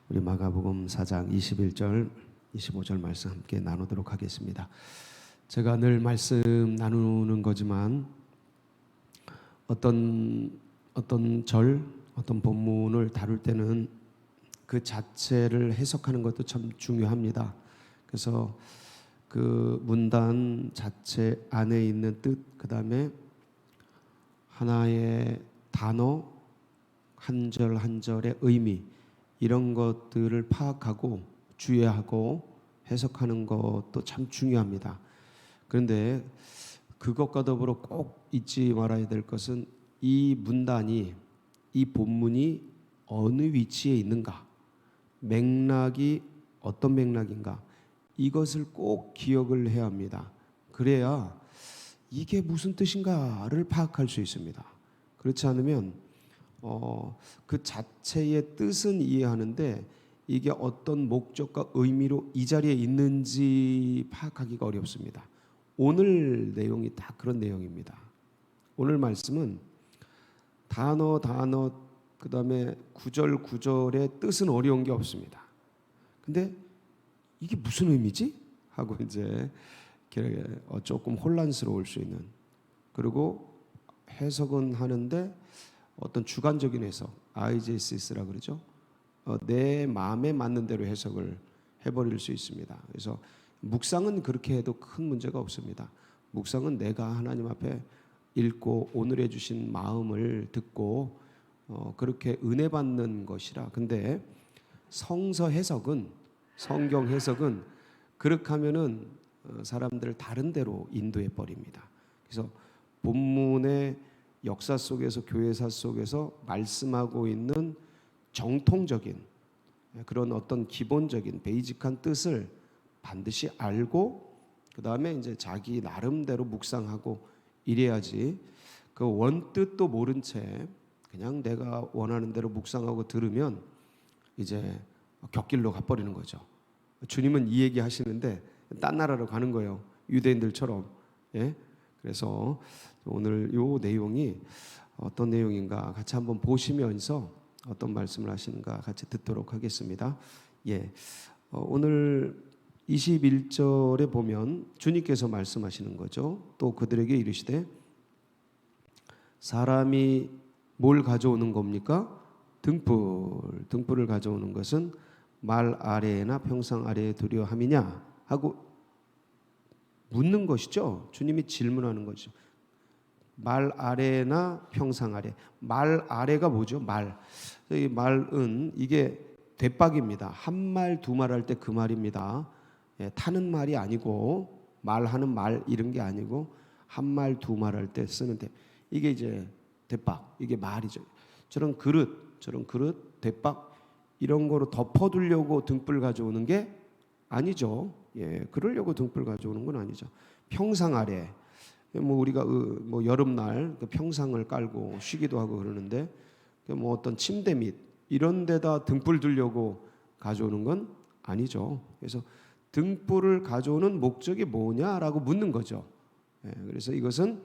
우리 마가복음 4장 21절 25절 말씀 함께 나누도록 하겠습니다. 제가 늘 말씀 나누는 거지만 어떤 본문을 다룰 때는 그 자체를 해석하는 것도 참 중요합니다. 그래서 그 문단 자체 안에 있는 뜻, 그 다음에 하나의 단어, 한 절 한 절의 의미, 이런 것들을 파악하고 주의하고 해석하는 것도 참 중요합니다. 그런데 그것과 더불어 꼭 잊지 말아야 될 것은 이 문단이, 이 본문이 어느 위치에 있는가, 맥락이 어떤 맥락인가, 이것을 꼭 기억을 해야 합니다. 그래야 이게 무슨 뜻인가를 파악할 수 있습니다. 그렇지 않으면 그 자체의 뜻은 이해하는데 이게 어떤 목적과 의미로 이 자리에 있는지 파악하기가 어렵습니다. 오늘 내용이 다 그런 내용입니다. 오늘 말씀은 단어 그 다음에 구절의 뜻은 어려운 게 없습니다. 근데 이게 무슨 의미지? 하고 이제 조금 혼란스러울 수 있는, 그리고 해석은 하는데 어떤 주관적인 해석, 아이제시스라 그러죠. 내 마음에 맞는 대로 해석을 해버릴 수 있습니다. 그래서 묵상은 그렇게 해도 큰 문제가 없습니다. 묵상은 내가 하나님 앞에 읽고 오늘 해주신 마음을 듣고 그렇게 은혜 받는 것이라. 근데 성경 해석은 그렇게 하면은 사람들을 다른 데로 인도해 버립니다. 그래서 본문의 역사 속에서, 교회사 속에서 말씀하고 있는 정통적인 그런 어떤 기본적인 베이직한 뜻을 반드시 알고 그 다음에 이제 자기 나름대로 묵상하고 이래야지, 그 원뜻도 모른 채 그냥 내가 원하는 대로 묵상하고 들으면 이제 곁길로 가버리는 거죠. 주님은 이 얘기 하시는데 딴 나라로 가는 거예요. 유대인들처럼. 예? 그래서 오늘 이 내용이 어떤 내용인가 같이 한번 보시면서 어떤 말씀을 하시는가 같이 듣도록 하겠습니다. 예, 오늘 21절에 보면 주님께서 말씀하시는 거죠. 또 그들에게 이르시되 사람이 뭘 가져오는 겁니까? 등불을 가져오는 것은 말 아래나 평상 아래에 두려 함이냐 하고 묻는 것이죠. 주님이 질문하는 거죠. 말 아래나 평상 아래. 말 아래가 뭐죠? 이 말은 이게 대박입니다. 한 말, 두 말 할 때 그 말입니다. 예, 타는 말이 아니고 말하는 말 이런 게 아니고 한 말, 두 말 할 때 쓰는데 이게 이제 대박, 이게 말이죠. 저런 그릇, 대박 이런 거로 덮어두려고 등불 가져오는 게 아니죠. 예, 그러려고 등불 가져오는 건 아니죠. 평상 아래, 뭐 우리가 뭐 여름날 그 평상을 깔고 쉬기도 하고 그러는데 뭐 어떤 침대 밑 이런 데다 등불 두려고 가져오는 건 아니죠. 그래서 등불을 가져오는 목적이 뭐냐라고 묻는 거죠. 예, 그래서 이것은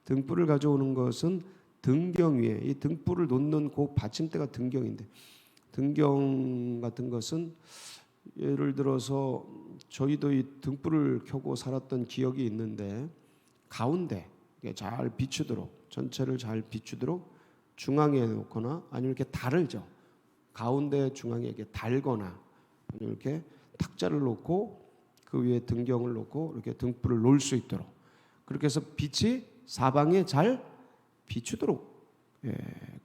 등불을 가져오는 것은 등경 위에, 이 등불을 놓는 그 받침대가 등경인데, 등경 같은 것은 예를 들어서 저희도 이 등불을 켜고 살았던 기억이 있는데 가운데 잘 비추도록, 전체를 잘 비추도록 중앙에 놓거나 아니면 이렇게 달을죠. 가운데 중앙에 이렇게 달거나 아니면 이렇게 탁자를 놓고 그 위에 등경을 놓고 이렇게 등불을 놓을 수 있도록, 그렇게 해서 빛이 사방에 잘 비추도록, 예,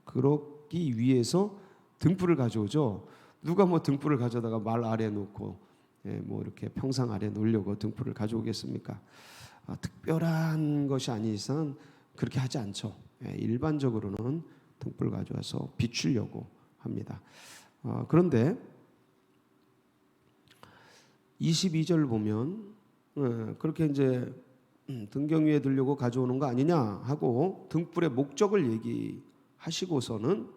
그러기 위해서 등불을 가져오죠. 누가 뭐 등불을 가져다가 말 아래 놓고 뭐 이렇게 평상 아래 놓으려고 등불을 가져오겠습니까? 특별한 것이 아닌 이상 그렇게 하지 않죠. 일반적으로는 등불 가져와서 비추려고 합니다. 그런데 22절 보면 그렇게 이제 등경 위에 두려고 가져오는 거 아니냐 하고 등불의 목적을 얘기하시고서는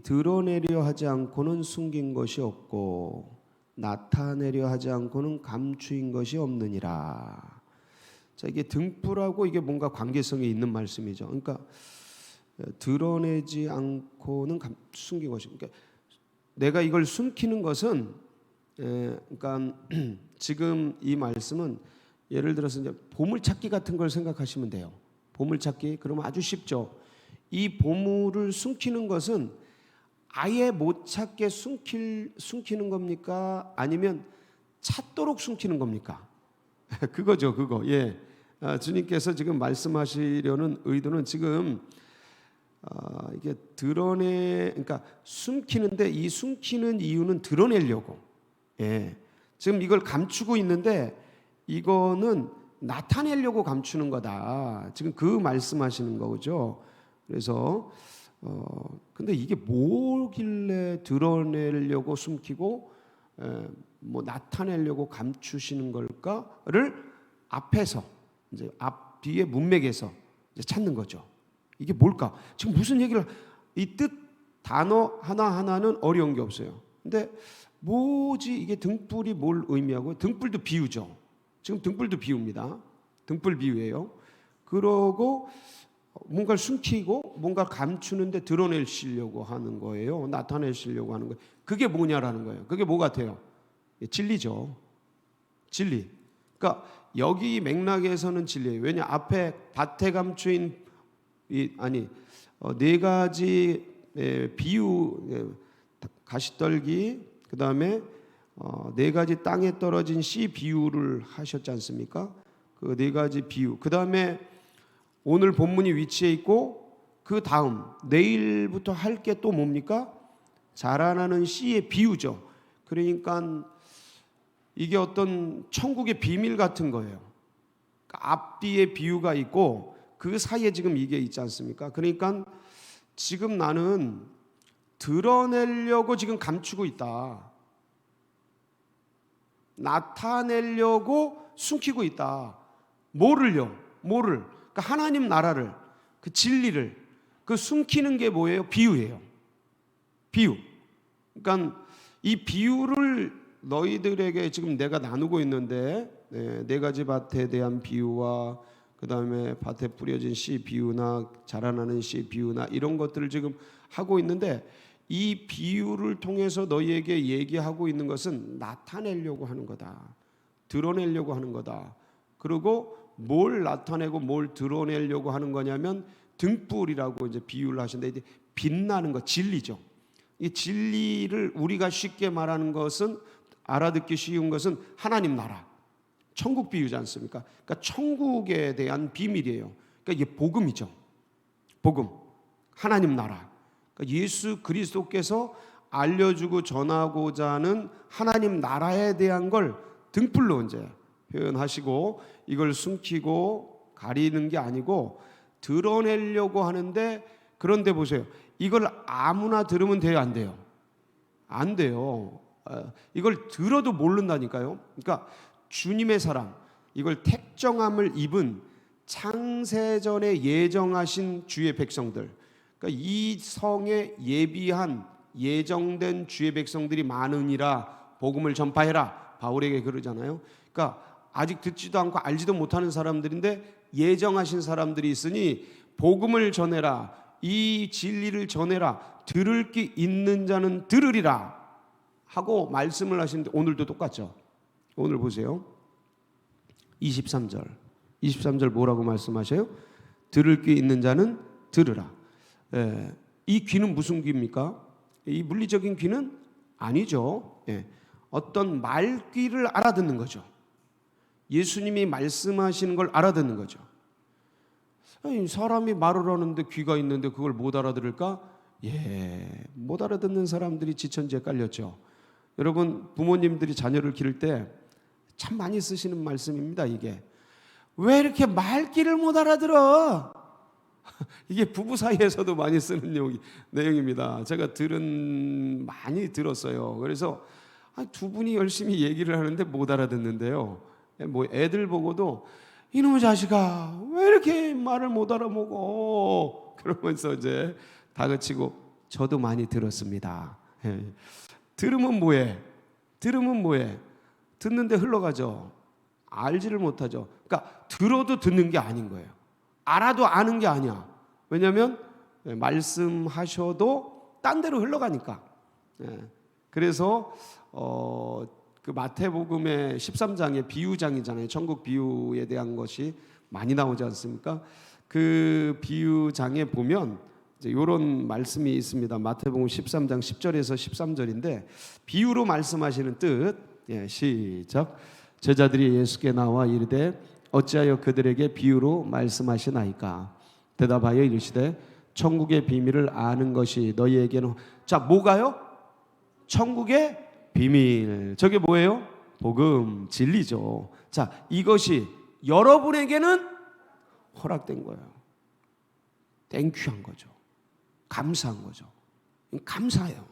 드러내려 하지 않고는 숨긴 것이 없고 나타내려 하지 않고는 감추인 것이 없느니라. 자, 이게 등불하고 이게 뭔가 관계성이 있는 말씀이죠. 그러니까 드러내지 않고는 숨긴 것이. 그러니까 내가 이걸 숨기는 것은 그러니까 지금 이 말씀은 예를 들어서 이제 보물찾기 같은 걸 생각하시면 돼요. 보물찾기 그러면 아주 쉽죠. 이 보물을 숨기는 것은 아예 못 찾게 숨기는 겁니까? 아니면 찾도록 숨기는 겁니까? 그거죠, 그거. 예. 주님께서 지금 말씀하시려는 의도는 지금 이게 그러니까 숨기는데 이 숨기는 이유는 드러내려고. 예. 지금 이걸 감추고 있는데 이거는 나타내려고 감추는 거다. 지금 그 말씀하시는 거죠. 그래서 근데 이게 뭐길래 드러내려고 숨기고 뭐 나타내려고 감추시는 걸까를 앞에서 이제 앞 뒤에 문맥에서 이제 찾는 거죠. 이게 뭘까? 지금 무슨 얘기를 이 뜻 단어 하나하나는 어려운 게 없어요. 근데 뭐지 이게 등불이 뭘 의미하고 등불도 비유죠. 지금 등불도 비유입니다. 등불 비유예요. 그러고 뭔가를 숨기고 뭔가 감추는데 드러내시려고 하는 거예요. 나타내시려고 하는 거예요. 그게 뭐냐라는 거예요. 그게 뭐 같아요? 진리죠. 진리. 그러니까 여기 맥락에서는 진리예요. 왜냐 앞에 밭에 감추인 네 가지 비유 가시떨기 그다음에 네 가지 땅에 떨어진 씨 비유를 하셨지 않습니까? 그 네 가지 비유. 그다음에 오늘 본문이 위치해 있고 그 다음 내일부터 할 게 또 뭡니까? 자라나는 씨의 비유죠. 그러니까 이게 어떤 천국의 비밀 같은 거예요. 앞뒤에 비유가 있고 그 사이에 지금 이게 있지 않습니까? 그러니까 지금 나는 드러내려고 지금 감추고 있다. 나타내려고 숨기고 있다. 뭐를요? 뭐를? 그러니까 하나님 나라를, 그 진리를, 그 숨기는 게 뭐예요? 비유예요. 비유. 그러니까 이 비유를 너희들에게 지금 내가 나누고 있는데 네 가지 밭에 대한 비유와 그 다음에 밭에 뿌려진 씨 비유나 자라나는 씨 비유나 이런 것들을 지금 하고 있는데 이 비유를 통해서 너희에게 얘기하고 있는 것은 나타내려고 하는 거다. 드러내려고 하는 거다. 그리고 뭘 나타내고 뭘 드러내려고 하는 거냐면 등불이라고 이제 비유를 하시는데 빛나는 것, 진리죠. 이 진리를 우리가 쉽게 말하는 것은 알아듣기 쉬운 것은 하나님 나라, 천국 비유지 않습니까? 그러니까 천국에 대한 비밀이에요. 그러니까 이게 복음이죠. 복음, 하나님 나라. 그러니까 예수 그리스도께서 알려주고 전하고자 하는 하나님 나라에 대한 걸 등불로 이제 표현하시고 이걸 숨기고 가리는 게 아니고 드러내려고 하는데 그런데 보세요. 이걸 아무나 들으면 돼요, 안 돼요? 안 돼요. 이걸 들어도 모른다니까요. 그러니까 주님의 사랑, 이걸 택정함을 입은 창세전에 예정하신 주의 백성들, 그러니까 이 성에 예비한 예정된 주의 백성들이 많으니라 복음을 전파해라 바울에게 그러잖아요. 그러니까 아직 듣지도 않고 알지도 못하는 사람들인데 예정하신 사람들이 있으니 복음을 전해라, 이 진리를 전해라, 들을 게 있는 자는 들으리라 하고 말씀을 하시는데 오늘도 똑같죠. 오늘 보세요. 23절 뭐라고 말씀하셔요? 들을 게 있는 자는 들으라. 이 귀는 무슨 귀입니까? 이 물리적인 귀는 아니죠. 어떤 말귀를 알아듣는 거죠. 예수님이 말씀하시는 걸 알아듣는 거죠. 사람이 말을 하는데 귀가 있는데 그걸 못 알아들을까? 못 알아듣는 사람들이 지천지에 깔렸죠. 여러분 부모님들이 자녀를 기를 때 참 많이 쓰시는 말씀입니다. 이게 왜 이렇게 말귀를 못 알아들어? 이게 부부 사이에서도 많이 쓰는 내용입니다. 제가 많이 들었어요. 그래서 두 분이 열심히 얘기를 하는데 못 알아듣는데요. 뭐 애들 보고도 이놈의 자식아 왜 이렇게 말을 못 알아먹어? 그러면서 이제 다그치고 저도 많이 들었습니다. 들으면 뭐해? 듣는데 흘러가죠. 알지를 못하죠. 그러니까 들어도 듣는 게 아닌 거예요. 알아도 아는 게 아니야. 왜냐하면 말씀하셔도 딴 데로 흘러가니까. 그래서 그 마태복음의 13장의 비유장이잖아요. 천국 비유에 대한 것이 많이 나오지 않습니까? 그 비유장에 보면 이제 이런 말씀이 있습니다. 마태복음 13장 10절에서 13절인데 비유로 말씀하시는 뜻. 시작. 제자들이 예수께 나와 이르되 어찌하여 그들에게 비유로 말씀하시나이까? 대답하여 이르시되 천국의 비밀을 아는 것이 너희에게는. 자, 뭐가요? 천국의 비밀. 저게 뭐예요? 복음, 진리죠. 자, 이것이 여러분에게는 허락된 거예요. 땡큐한 거죠. 감사한 거죠. 감사해요.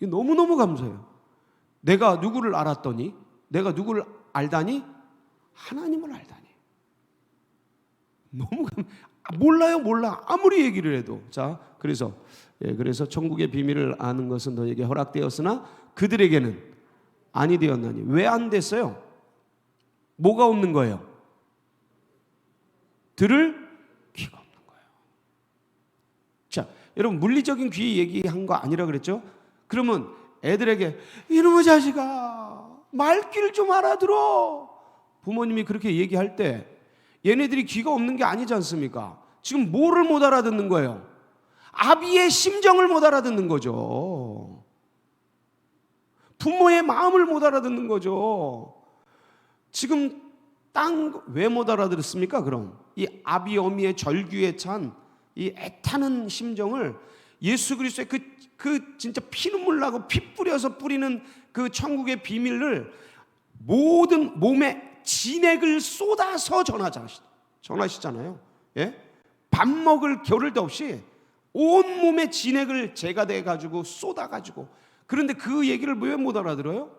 너무너무 감사해요. 내가 누구를 알았더니, 내가 누구를 알다니, 하나님을 알다니. 너무 몰라. 아무리 얘기를 해도. 자, 그래서 천국의 비밀을 아는 것은 너에게 허락되었으나 그들에게는 아니 되었나니. 왜 안 됐어요? 뭐가 없는 거예요? 들을 귀가 없는 거예요. 자, 여러분 물리적인 귀 얘기한 거 아니라 그랬죠? 그러면 애들에게 이놈의 자식아 말귀를 좀 알아들어. 부모님이 그렇게 얘기할 때 얘네들이 귀가 없는 게 아니지 않습니까? 지금 뭐를 못 알아듣는 거예요? 아비의 심정을 못 알아듣는 거죠. 부모의 마음을 못 알아듣는 거죠. 지금 왜 못 알아들었습니까? 그럼 이 아비 어미의 절규에 찬 이 애타는 심정을 예수 그리스도의 그 진짜 피눈물 나고 피 뿌려서 뿌리는 그 천국의 비밀을 모든 몸에 진액을 쏟아서 전하시잖아요. 예? 밥 먹을 겨를도 없이 온 몸에 진액을 제가돼 가지고 쏟아 가지고. 그런데 그 얘기를 왜 못 알아들어요?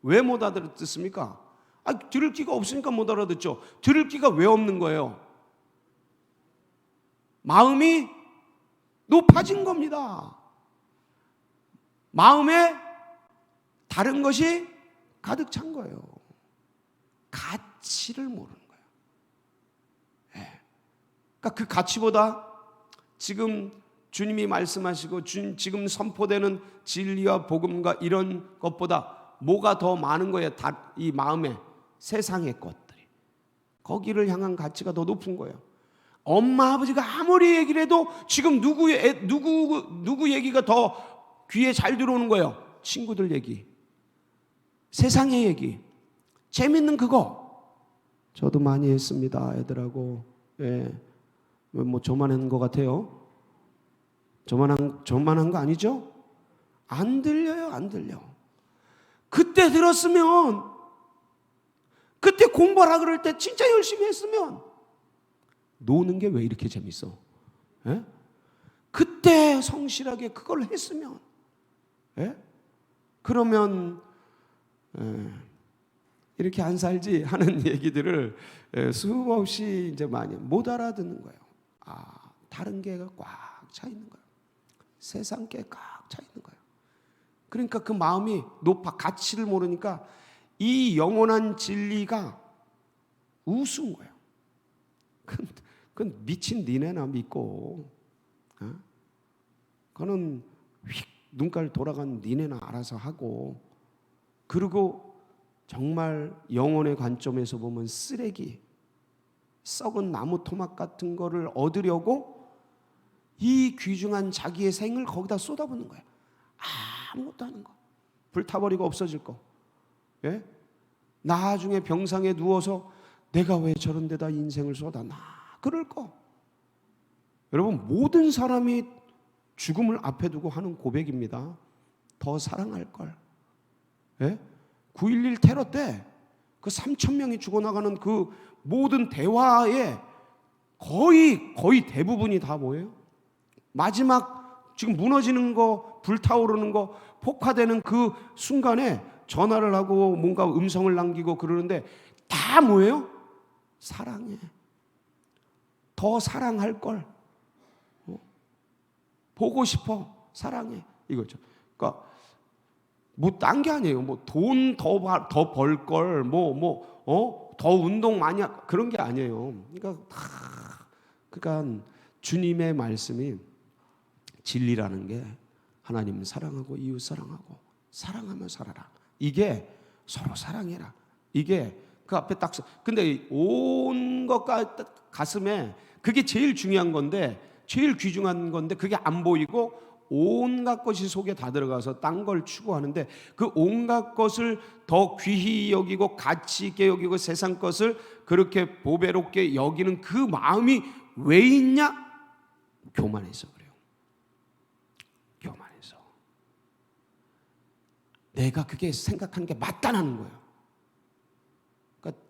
왜 못 알아듣습니까? 들을 귀가 없으니까 못 알아듣죠. 들을 귀가 왜 없는 거예요? 마음이 높아진 겁니다. 마음에 다른 것이 가득 찬 거예요. 가치를 모르는 거예요. 그러니까 그 가치보다 지금 주님이 말씀하시고 지금 선포되는 진리와 복음과 이런 것보다 뭐가 더 많은 거예요? 이 마음에 세상의 것들이. 거기를 향한 가치가 더 높은 거예요. 엄마 아버지가 아무리 얘기를 해도 지금 누구 얘기가 더 귀에 잘 들어오는 거예요? 친구들 얘기, 세상의 얘기, 재밌는 그거. 저도 많이 했습니다, 애들하고. 뭐 저만 한 것 같아요? 저만 한 거 아니죠? 안 들려요, 안 들려. 그때 들었으면, 그때 공부하라 그럴 때 진짜 열심히 했으면, 노는 게 왜 이렇게 재밌어? 그때 성실하게 그걸 했으면, 그러면 이렇게 안 살지 하는 얘기들을 수없이 이제 많이 못 알아듣는 거예요. 다른 게 꽉 차 있는 거예요. 세상 게 꽉 차 있는 거예요. 그러니까 그 마음이 가치를 모르니까 이 영원한 진리가 우스운 거예요. 그건 미친 니네나 믿고, 그거는 휙 눈깔 돌아간 니네나 알아서 하고, 그리고 정말 영혼의 관점에서 보면 쓰레기, 썩은 나무 토막 같은 거를 얻으려고 이 귀중한 자기의 생을 거기다 쏟아붓는 거예요. 아무것도 아닌 거, 불타버리고 없어질 거. 나중에 병상에 누워서 내가 왜 저런 데다 인생을 쏟았나 그럴 거. 여러분, 모든 사람이 죽음을 앞에 두고 하는 고백입니다. 더 사랑할 걸. 9.11 테러 때 그 3,000명이 죽어나가는 그 모든 대화에 거의 대부분이 다 뭐예요? 마지막 지금 무너지는 거, 불타오르는 거, 폭파되는 그 순간에 전화를 하고 뭔가 음성을 남기고 그러는데 다 뭐예요? 사랑해. 더 사랑할 걸. 보고 싶어. 사랑해. 이거죠. 그러니까 뭐 딴 게 아니에요. 뭐 돈 더 벌 걸, 더 운동 많이 그런 게 아니에요. 그러니까 주님의 말씀이 진리라는 게 하나님 사랑하고 이웃 사랑하고 사랑하며 살아라. 이게 서로 사랑해라. 이게 그 앞에 딱. 근데 온 것과 가슴에 그게 제일 중요한 건데, 제일 귀중한 건데 그게 안 보이고 온갖 것이 속에 다 들어가서 딴 걸 추구하는데, 그 온갖 것을 더 귀히 여기고 가치 있게 여기고 세상 것을 그렇게 보배롭게 여기는 그 마음이 왜 있냐? 교만해서 그래요. 교만해서. 내가 그게 생각하는 게 맞다는 거예요. 그러니까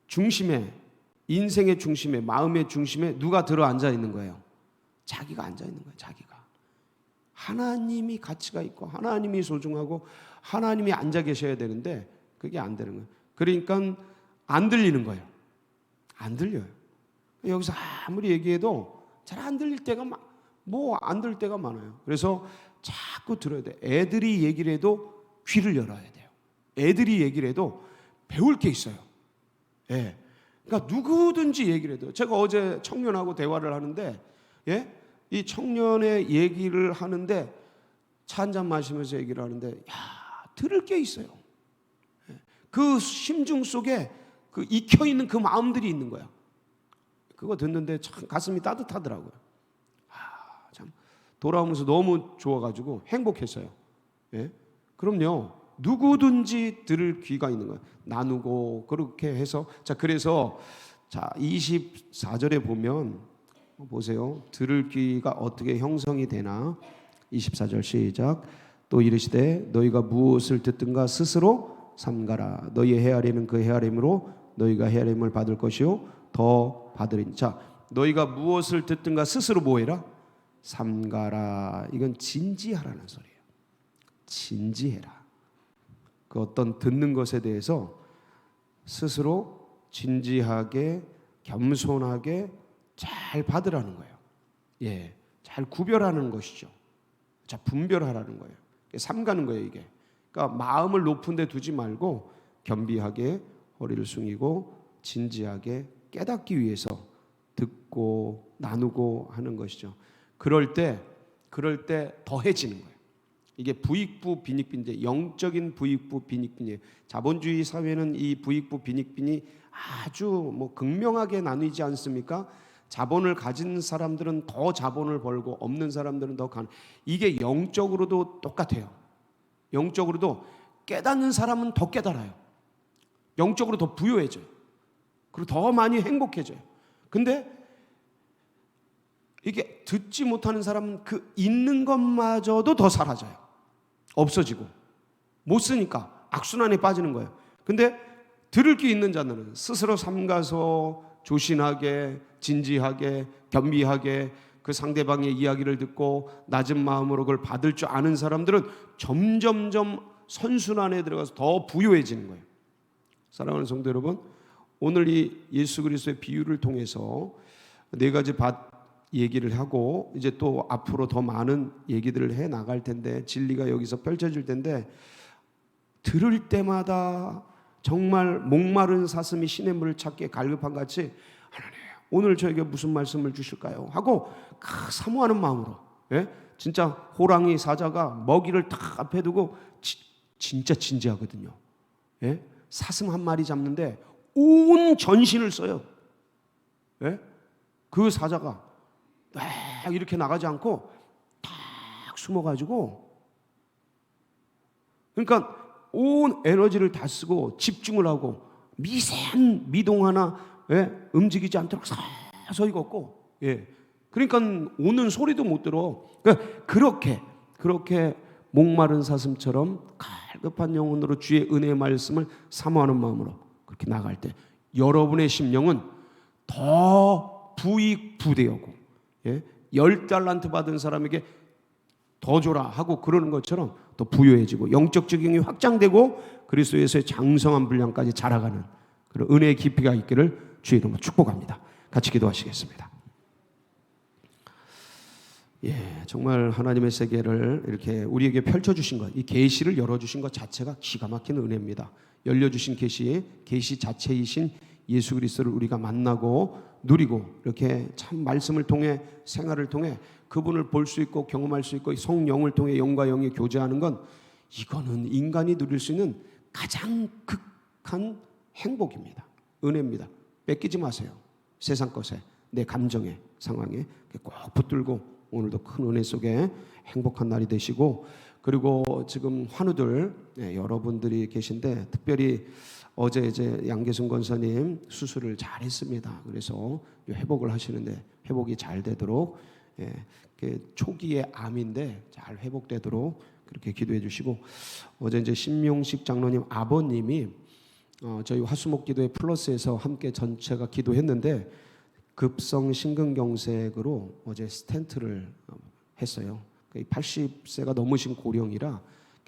중심에, 인생의 중심에, 마음의 중심에 누가 들어 앉아 있는 거예요? 자기가 앉아 있는 거예요. 자기가. 하나님이 가치가 있고 하나님이 소중하고 하나님이 앉아 계셔야 되는데 그게 안 되는 거예요. 그러니까 안 들리는 거예요. 안 들려요. 여기서 아무리 얘기해도 잘 안 들릴 때가 안 들릴 때가 많아요. 그래서 자꾸 들어야 돼. 애들이 얘기를 해도 귀를 열어야 돼요. 애들이 얘기를 해도 배울 게 있어요. 예. 그러니까 누구든지 얘기를 해도. 제가 어제 청년하고 대화를 하는데, 예? 이 청년의 얘기를 하는데 차 한잔 마시면서 얘기를 하는데, 들을 게 있어요. 그 심중 속에 그 익혀 있는 그 마음들이 있는 거야. 그거 듣는데 참 가슴이 따뜻하더라고요. 참 돌아오면서 너무 좋아가지고 행복했어요. 예? 그럼요. 누구든지 들을 귀가 있는 거예요. 나누고 그렇게 해서. 자, 그래서 24절에 보면 보세요. 들을 귀가 어떻게 형성이 되나? 24절 시작. 또 이르시되 너희가 무엇을 듣든가 스스로 삼가라. 너희의 헤아림은 그 헤아림으로 너희가 헤아림을 받을 것이요 더 받으리니. 자, 너희가 무엇을 듣든가 스스로 뭐해라? 삼가라. 이건 진지하라는 소리예요. 진지해라. 그 어떤 듣는 것에 대해서 스스로 진지하게 겸손하게 잘 받으라는 거예요. 예, 잘 구별하는 것이죠. 자, 분별하라는 거예요. 삼가는 거예요, 이게. 그러니까 마음을 높은 데 두지 말고 겸비하게 허리를 숙이고 진지하게 깨닫기 위해서 듣고 나누고 하는 것이죠. 그럴 때 더해지는 거예요. 이게 부익부 빈익빈인데, 영적인 부익부 빈익빈이에요. 자본주의 사회는 이 부익부 빈익빈이 아주 극명하게 나뉘지 않습니까? 자본을 가진 사람들은 더 자본을 벌고 없는 사람들은 더 이게 영적으로도 똑같아요. 영적으로도 깨닫는 사람은 더 깨달아요. 영적으로 더 부유해져요. 그리고 더 많이 행복해져요. 근데 이게 듣지 못하는 사람은 그 있는 것마저도 더 사라져요. 없어지고 못 쓰니까 악순환에 빠지는 거예요. 근데 들을 게 있는 자들은 스스로 삼가서 조신하게 진지하게 겸비하게 그 상대방의 이야기를 듣고 낮은 마음으로 그걸 받을 줄 아는 사람들은 점점점 선순환에 들어가서 더 부유해지는 거예요. 사랑하는 성도 여러분, 오늘 이 예수 그리스도의 비유를 통해서 네 가지 밭 얘기를 하고 이제 또 앞으로 더 많은 얘기들을 해 나갈 텐데, 진리가 여기서 펼쳐질 텐데, 들을 때마다 정말 목마른 사슴이 시냇 물을 찾기에 갈급한 같이 하나님 오늘 저에게 무슨 말씀을 주실까요? 하고 사모하는 마음으로, 예? 진짜 호랑이 사자가 먹이를 딱 앞에 두고 진짜 진지하거든요. 예? 사슴 한 마리 잡는데 온 전신을 써요. 예? 그 사자가 이렇게 나가지 않고 딱 숨어가지고, 그러니까 온 에너지를 다 쓰고 집중을 하고 미세한 미동 하나 움직이지 않도록 서서히 걷고, 그러니까 오는 소리도 못 들어. 그러니까 그렇게 목마른 사슴처럼 갈급한 영혼으로 주의 은혜의 말씀을 사모하는 마음으로 그렇게 나갈 때 여러분의 심령은 더 부익부대하고, 10달란트 받은 사람에게 더 줘라 하고 그러는 것처럼 더 부유해지고 영적 적용이 확장되고 그리스도에서의 장성한 분량까지 자라가는 그런 은혜의 깊이가 있기를 주의 이름으로 축복합니다. 같이 기도하시겠습니다. 정말 하나님의 세계를 이렇게 우리에게 펼쳐주신 것, 이 계시를 열어주신 것 자체가 기가 막힌 은혜입니다. 열려주신 계시 자체이신 예수 그리스도를 우리가 만나고 누리고 이렇게 참 말씀을 통해 생활을 통해 그분을 볼 수 있고 경험할 수 있고 성령을 통해 영과 영이 교제하는 건 이거는 인간이 누릴 수 있는 가장 극한 행복입니다. 은혜입니다. 뺏기지 마세요. 세상 것에, 내 감정에, 상황에 꼭 붙들고 오늘도 큰 은혜 속에 행복한 날이 되시고, 그리고 지금 환우들 여러분들이 계신데 특별히 어제 이제 양계순 권사님 수술을 잘 했습니다. 그래서 회복을 하시는데 회복이 잘 되도록, 초기의 암인데 잘 회복되도록 그렇게 기도해 주시고, 어제 이제 신명식 장로님 아버님이 저희 화수목 기도회 플러스에서 함께 전체가 기도했는데 급성 심근경색으로 어제 스텐트를 했어요. 80세가 넘으신 고령이라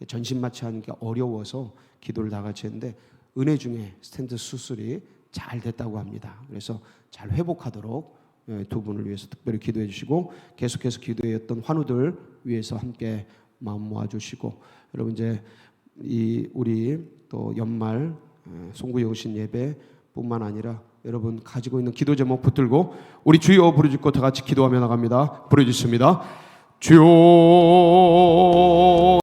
전신마취하는 게 어려워서 기도를 다 같이 했는데 은혜 중에 스텐트 수술이 잘 됐다고 합니다. 그래서 잘 회복하도록 두 분을 위해서 특별히 기도해 주시고, 계속해서 기도했던 환우들 위해서 함께 마음 모아 주시고, 여러분 이제 우리 또 연말 송구에 오신 예배뿐만 아니라 여러분 가지고 있는 기도 제목 붙들고 우리 주여 부르짖고 다 같이 기도하며 나갑니다. 부르짖습니다. 주여